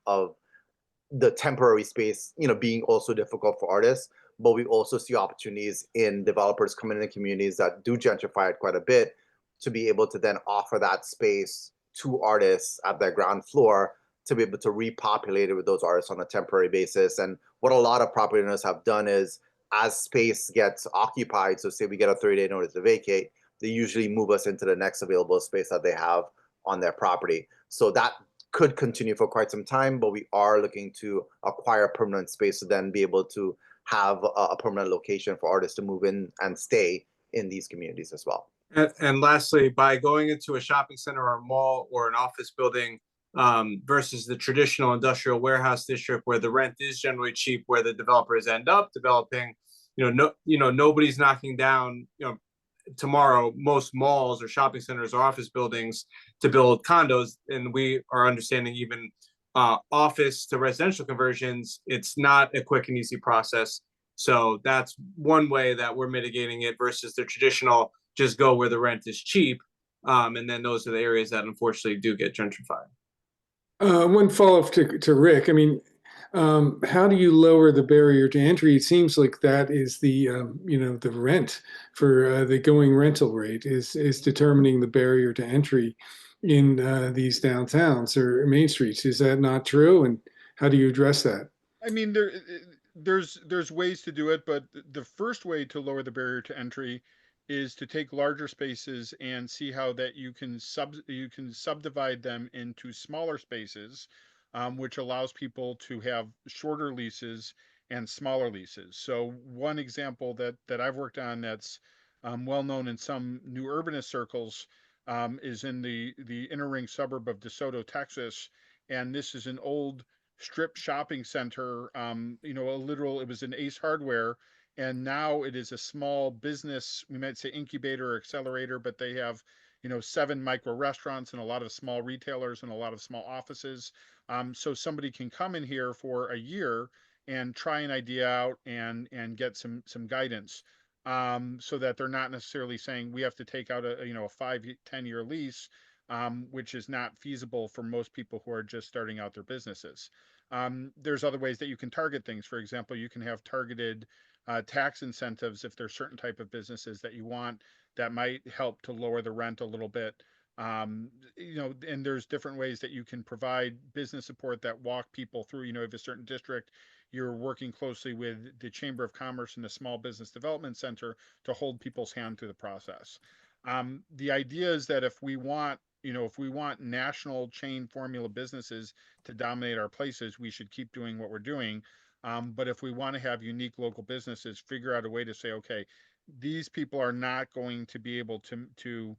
the temporary space, being also difficult for artists, but we also see opportunities in developers coming into communities that do gentrify it quite a bit, to be able to then offer that space to artists at their ground floor, to be able to repopulate it with those artists on a temporary basis. And what a lot of property owners have done is, as space gets occupied, so say we get a 30-day notice to vacate, they usually move us into the next available space that they have on their property. So that could continue for quite some time, but we are looking to acquire permanent space to then be able to have a permanent location for artists to move in and stay in these communities as well. And lastly, by going into a shopping center or a mall or an office building versus the traditional industrial warehouse district where the rent is generally cheap, where the developers end up developing, nobody's knocking down, tomorrow most malls or shopping centers or office buildings to build condos, and we are understanding even office to residential conversions, it's not a quick and easy process. So that's one way that we're mitigating it versus the traditional just go where the rent is cheap. And then those are the areas that unfortunately do get gentrified. One follow-up to Rick. I mean, how do you lower the barrier to entry? It seems like that is the rent for the going rental rate is determining the barrier to entry in these downtowns or main streets. Is that not true? And how do you address that? I mean, there's ways to do it, but the first way to lower the barrier to entry is to take larger spaces and see how that you can subdivide them into smaller spaces, which allows people to have shorter leases and smaller leases. So one example that I've worked on that's well known in some new urbanist circles is in the inner ring suburb of DeSoto, Texas, and this is an old strip shopping center. It was an Ace Hardware, and now it is a small business, we might say incubator or accelerator, but they have, 7 micro restaurants and a lot of small retailers and a lot of small offices. So somebody can come in here for a year and try an idea out and get some guidance. So that they're not necessarily saying we have to take out a 5-10 year lease, which is not feasible for most people who are just starting out their businesses. There's other ways that you can target things. For example, you can have targeted tax incentives if there's certain type of businesses that you want that might help to lower the rent a little bit. And there's different ways that you can provide business support that walk people through. If a certain district, you're working closely with the Chamber of Commerce and the Small Business Development Center to hold people's hand through the process. The idea is that if we want national chain formula businesses to dominate our places, we should keep doing what we're doing. But if we want to have unique local businesses, figure out a way to say, okay, these people are not going to be able to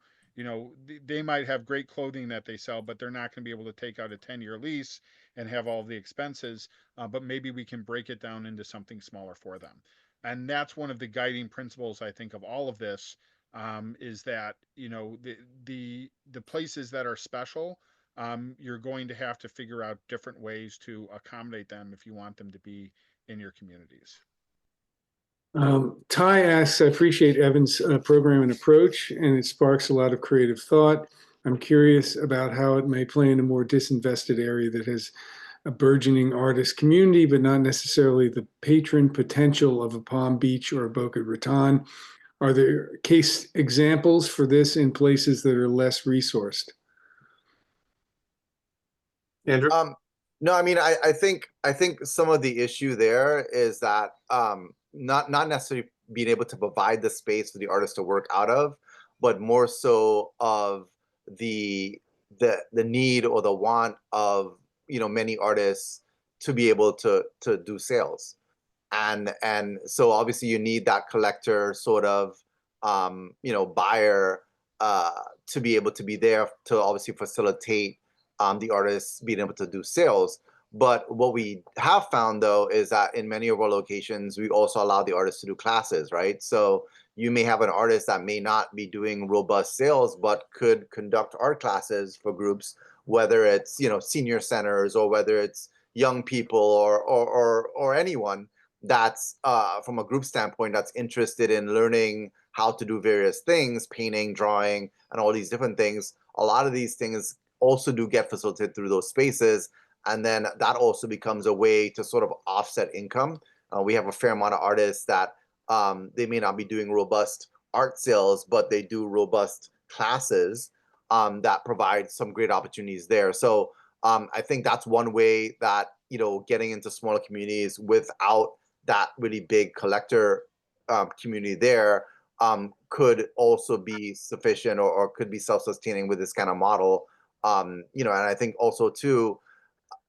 they might have great clothing that they sell, but they're not going to be able to take out a 10-year lease and have all the expenses. But maybe we can break it down into something smaller for them. And that's one of the guiding principles, I think, of all of this, is that the places that are special, you're going to have to figure out different ways to accommodate them if you want them to be in your communities. Ty asks, I appreciate Evan's program and approach, and it sparks a lot of creative thought. I'm curious about how it may play in a more disinvested area that has a burgeoning artist community, but not necessarily the patron potential of a Palm Beach or a Boca Raton. Are there case examples for this in places that are less resourced? Andrew? No, I mean, I think some of the issue there is that not necessarily being able to provide the space for the artist to work out of, but more so of the need or the want of many artists to be able to do sales, and so obviously you need that collector sort of buyer to be able to be there to obviously facilitate the artists being able to do sales. But what we have found, though, is that in many of our locations, we also allow the artists to do classes, right? So you may have an artist that may not be doing robust sales, but could conduct art classes for groups, whether it's senior centers or whether it's young people or anyone that's from a group standpoint that's interested in learning how to do various things, painting, drawing, and all these different things. A lot of these things also do get facilitated through those spaces. And then that also becomes a way to sort of offset income. We have a fair amount of artists that they may not be doing robust art sales, but they do robust classes that provide some great opportunities there. So I think that's one way that, getting into smaller communities without that really big collector community there could also be sufficient or could be self-sustaining with this kind of model. And I think also too,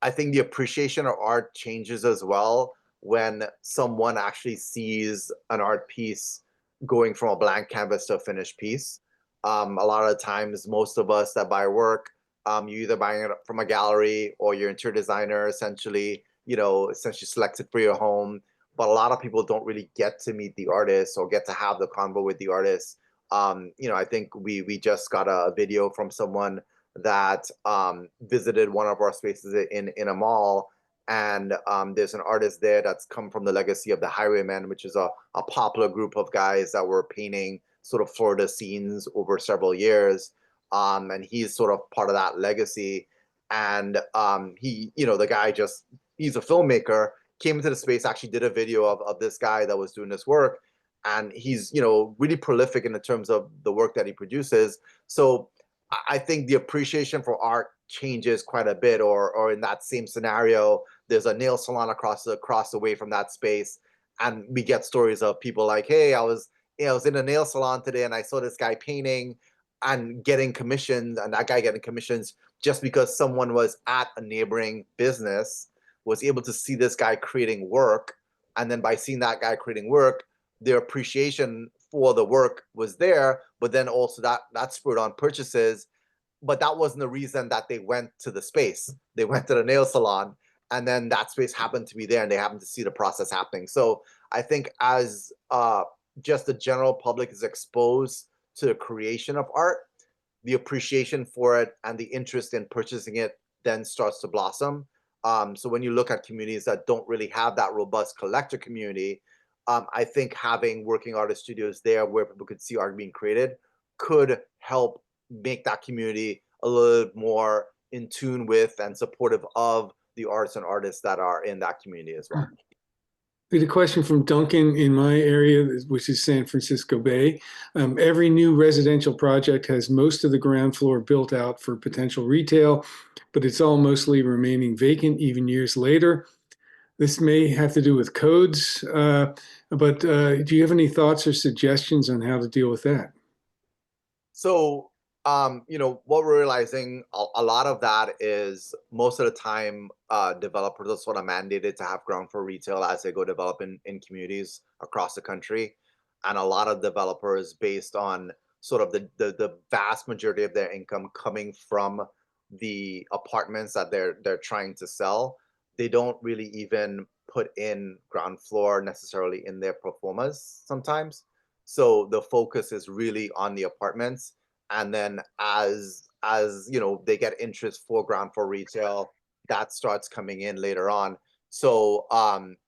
I think the appreciation of art changes as well when someone actually sees an art piece going from a blank canvas to a finished piece. A lot of the times, most of us that buy work, you're either buying it from a gallery or your interior designer essentially, essentially selects it for your home. But a lot of people don't really get to meet the artist or get to have the convo with the artist. I think we just got a video from someone that visited one of our spaces in a mall, and there's an artist there that's come from the legacy of the Highwaymen, which is a popular group of guys that were painting sort of Florida scenes over several years. And he's sort of part of that legacy. And the guy he's a filmmaker, came into the space, actually did a video of this guy that was doing this work. And he's, really prolific in the terms of the work that he produces. So I think the appreciation for art changes quite a bit, or in that same scenario, there's a nail salon across the way from that space. And we get stories of people like, hey, I was in a nail salon today and I saw this guy painting and getting commissions, and that guy getting commissions just because someone was at a neighboring business, was able to see this guy creating work. And then by seeing that guy creating work, their appreciation for the work was there, but then also that spurred on purchases. But that wasn't the reason that they went to the space. They went to the nail salon, and then that space happened to be there and they happened to see the process happening. So I think as just the general public is exposed to the creation of art, the appreciation for it and the interest in purchasing it then starts to blossom. So when you look at communities that don't really have that robust collector community, I think having working artist studios there where people could see art being created could help make that community a little more in tune with and supportive of the artists and artists that are in that community as well. We had a question from Duncan in my area, which is San Francisco Bay. Every new residential project has most of the ground floor built out for potential retail, but it's all mostly remaining vacant even years later. This may have to do with codes, but do you have any thoughts or suggestions on how to deal with that? So, what we're realizing, a lot of that is most of the time, developers are sort of mandated to have ground floor retail as they go develop in communities across the country. And a lot of developers, based on sort of the vast majority of their income coming from the apartments that they're trying to sell, they don't really even put in ground floor necessarily in their pro formas sometimes. So the focus is really on the apartments, and then as they get interest for ground floor retail, that starts coming in later on. So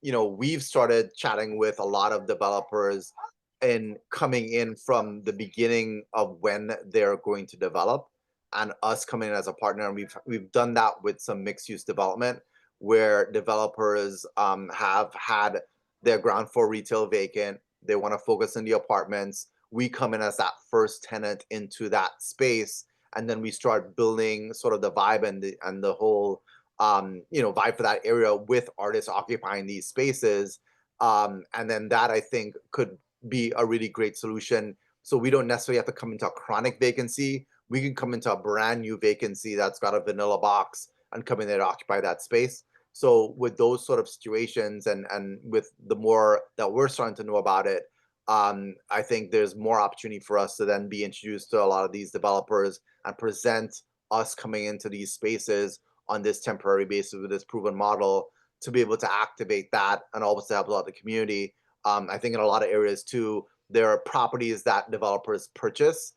we've started chatting with a lot of developers and coming in from the beginning of when they're going to develop, and us coming in as a partner. And we've done that with some mixed use development where developers have had their ground floor retail vacant. They want to focus on the apartments. We come in as that first tenant into that space, and then we start building sort of the vibe and the whole vibe for that area with artists occupying these spaces. And then that, I think, could be a really great solution. So we don't necessarily have to come into a chronic vacancy. We can come into a brand new vacancy that's got a vanilla box and come in there to occupy that space. So with those sort of situations, and with the more that we're starting to know about it, I think there's more opportunity for us to then be introduced to a lot of these developers and present us coming into these spaces on this temporary basis with this proven model to be able to activate that and also help out the community. I think in a lot of areas too, there are properties that developers purchase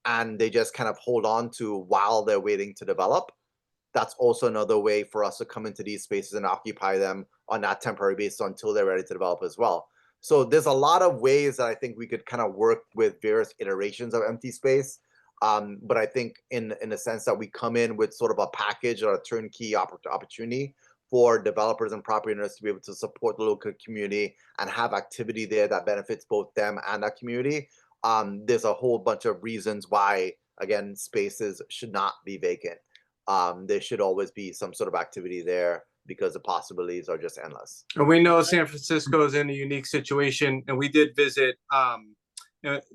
and they just kind of hold on to while they're waiting to develop. That's also another way for us to come into these spaces and occupy them on that temporary basis until they're ready to develop as well. So there's a lot of ways that I think we could kind of work with various iterations of empty space. But I think in the sense that we come in with sort of a package or a turnkey opportunity for developers and property owners to be able to support the local community and have activity there that benefits both them and that community. There's a whole bunch of reasons why, again, spaces should not be vacant. There should always be some sort of activity there because the possibilities are just endless. And we know San Francisco is in a unique situation, and we did visit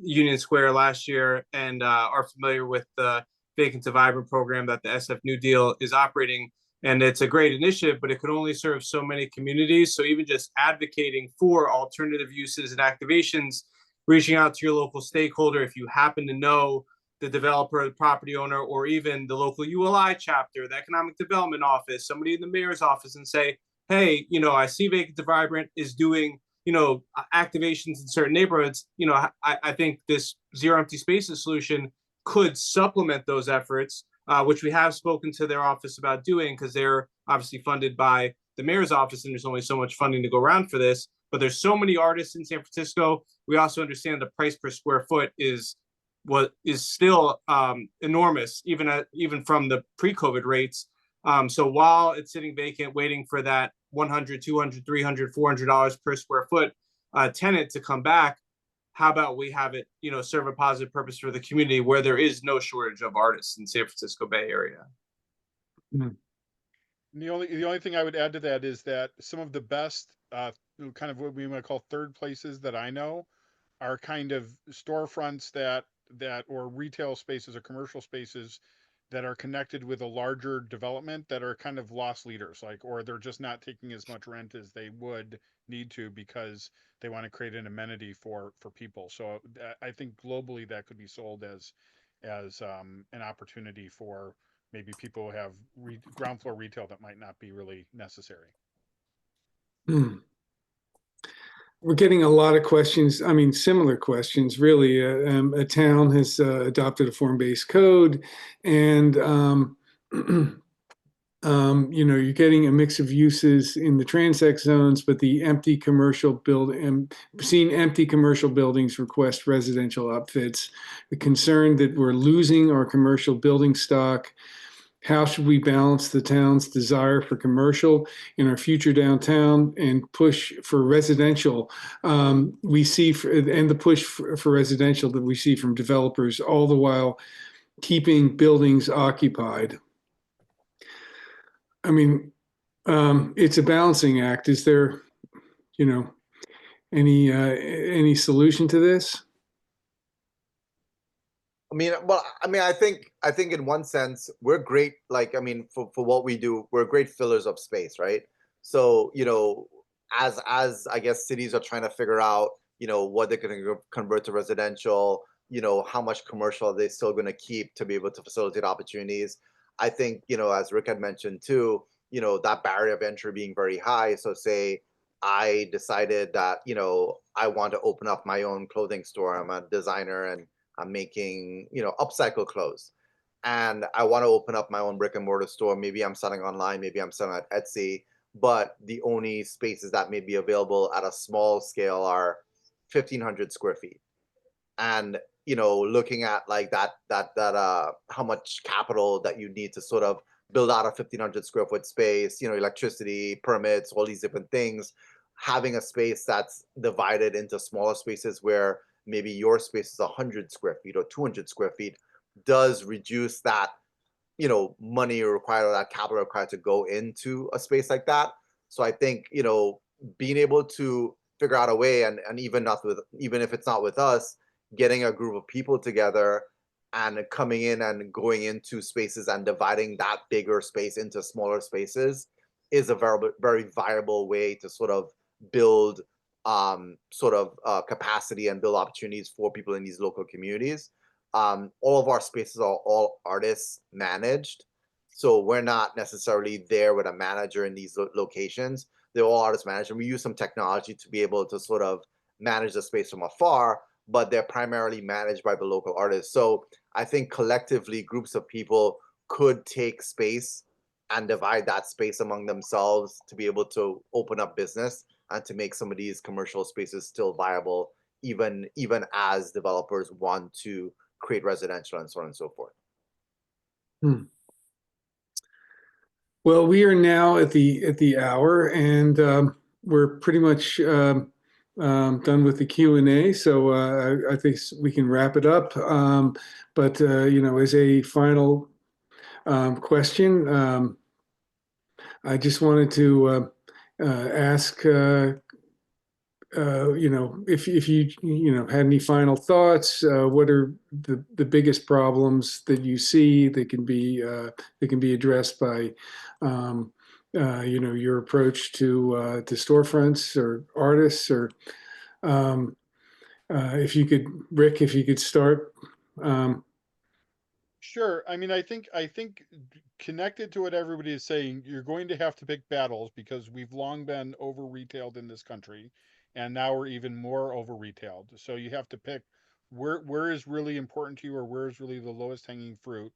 Union Square last year and are familiar with the Vacant to Vibrant program that the SF New Deal is operating. And it's a great initiative, but it could only serve so many communities. So even just advocating for alternative uses and activations, reaching out to your local stakeholder, if you happen to know the developer, the property owner, or even the local ULI chapter, the economic development office, somebody in the mayor's office, and say, hey, I see Vacant to Vibrant is doing, activations in certain neighborhoods. I think this zero empty spaces solution could supplement those efforts, which we have spoken to their office about doing, because they're obviously funded by the mayor's office, and there's only so much funding to go around for this. But there's so many artists in San Francisco. We also understand the price per square foot is still enormous, even from the pre-COVID rates. So while it's sitting vacant, waiting for that $100, $200, $300, $400 per square foot tenant to come back, how about we have it, serve a positive purpose for the community where there is no shortage of artists in San Francisco Bay Area? Mm. The only thing I would add to that is that some of the best kind of what we might call third places that I know are kind of storefronts that or retail spaces or commercial spaces that are connected with a larger development that are kind of lost leaders, or they're just not taking as much rent as they would need to because they want to create an amenity for people. So I think globally that could be sold as an opportunity for maybe people who have ground floor retail that might not be really necessary. Hmm. We're getting a lot of questions. I mean, similar questions, really. A town has adopted a form-based code, and you're getting a mix of uses in the transect zones, but the empty commercial seeing empty commercial buildings request residential upfits. The concern that we're losing our commercial building stock. How should we balance the town's desire for commercial in our future downtown and push for residential and the push for residential that we see from developers, all the while keeping buildings occupied? I mean, it's a balancing act. Is there, any solution to this? I think in one sense we're great. For what we do, we're great fillers of space, right? So, as I guess cities are trying to figure out, what they're going to convert to residential, how much commercial are they still going to keep to be able to facilitate opportunities. I think, as Rik had mentioned too, that barrier of entry being very high. So say I decided that, I want to open up my own clothing store. I'm a designer and I'm making, upcycle clothes, and I want to open up my own brick and mortar store. Maybe I'm selling online, maybe I'm selling at Etsy, but the only spaces that may be available at a small scale are 1,500 square feet. And, looking at like that how much capital that you need to sort of build out a 1,500 square foot space, electricity, permits, all these different things, having a space that's divided into smaller spaces where maybe your space is 100 square feet or 200 square feet does reduce that, money required or that capital required to go into a space like that. So I think, being able to figure out a way, and even if it's not with us, getting a group of people together and coming in and going into spaces and dividing that bigger space into smaller spaces is a very, very viable way to sort of build capacity and build opportunities for people in these local communities. All of our spaces are all artists managed, so we're not necessarily there with a manager in these locations. They're all artist managed, and we use some technology to be able to sort of manage the space from afar, but they're primarily managed by the local artists. So I think collectively groups of people could take space and divide that space among themselves to be able to open up business and to make some of these commercial spaces still viable, even as developers want to create residential and so on and so forth. Well, we are now at the hour, and we're pretty much done with the Q&A. So I think we can wrap it up. But as a final question, I just wanted to ask, if you had any final thoughts. What are the biggest problems that you see that can be addressed by your approach to storefronts or artists, or if you could, Rik, if you could start. Sure. I mean, I think connected to what everybody is saying, you're going to have to pick battles because we've long been over retailed in this country, and now we're even more over retailed. So you have to pick where is really important to you, or where is really the lowest hanging fruit.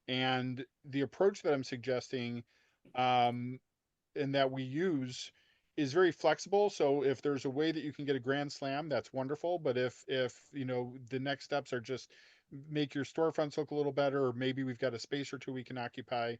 And the approach that I'm suggesting, um, and that we use is very flexible. So if there's a way that you can get a grand slam, that's wonderful. But if you know the next steps are just make your storefronts look a little better, or maybe we've got a space or two we can occupy,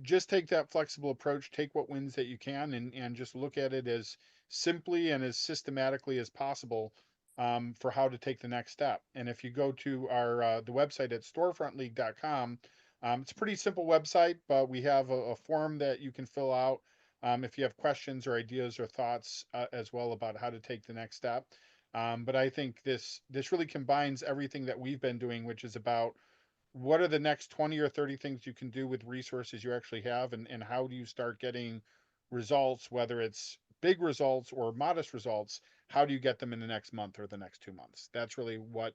just take that flexible approach, take what wins that you can, and just look at it as simply and as systematically as possible, for how to take the next step. And if you go to our the website at storefrontleague.com, it's a pretty simple website, but we have a form that you can fill out, if you have questions or ideas or thoughts, as well about how to take the next step. But I think this really combines everything that we've been doing, which is about what are the next 20 or 30 things you can do with resources you actually have, and how do you start getting results, whether it's big results or modest results, how do you get them in the next month or the next 2 months? That's really what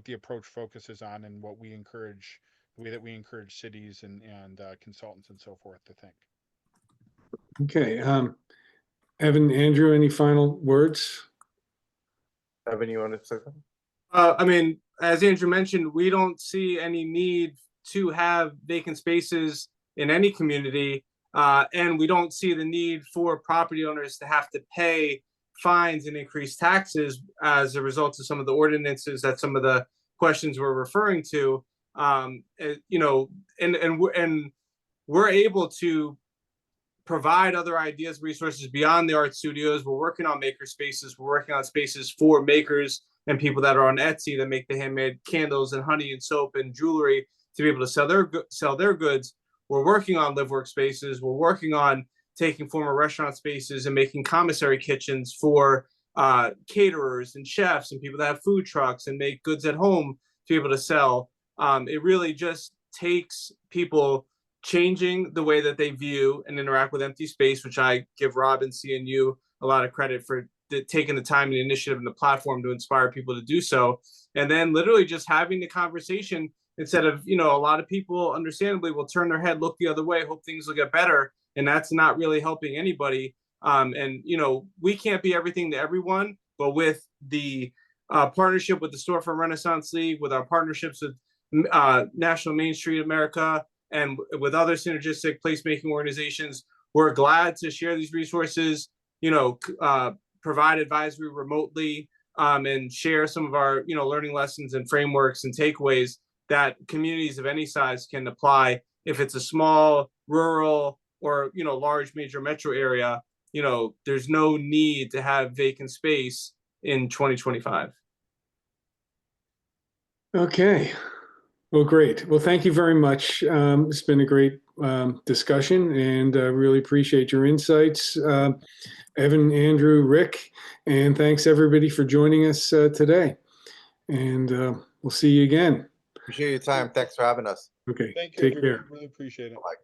the approach focuses on, and what we encourage, the way that we encourage cities and consultants and so forth to think. Okay. Evan, Andrew, any final words? Evan, you want to say something? I mean, as Andrew mentioned, we don't see any need to have vacant spaces in any community, and we don't see the need for property owners to have to pay fines and increase taxes as a result of some of the ordinances that some of the questions were referring to. You know, and we're able to provide other ideas, resources beyond the art studios. We're working on maker spaces. We're working on spaces for makers and people that are on Etsy that make the handmade candles and honey and soap and jewelry to be able to sell their goods. We're working on live work spaces. We're working on taking former restaurant spaces and making commissary kitchens for caterers and chefs and people that have food trucks and make goods at home to be able to sell. It really just takes people changing the way that they view and interact with empty space, which I give Rob and CNU a lot of credit for taking the time and the initiative and the platform to inspire people to do so. And then literally just having the conversation instead of, you know, a lot of people understandably will turn their head, look the other way, hope things will get better. And that's not really helping anybody. And, you know, we can't be everything to everyone, but with the partnership with the Storefront Renaissance League, with our partnerships with National Main Street America, and with other synergistic placemaking organizations, we're glad to share these resources, you know, provide advisory remotely, and share some of our, you know, learning lessons and frameworks and takeaways that communities of any size can apply. If it's a small, rural, or, you know, large major metro area, you know, there's no need to have vacant space in 2025. Okay. Well, great. Well, thank you very much. It's been a great discussion, and really appreciate your insights, Evan, Andrew, Rick, and thanks everybody for joining us today. And we'll see you again. Appreciate your time. Thanks for having us. Okay. Thank you, Take everybody. care. Really appreciate it. Bye.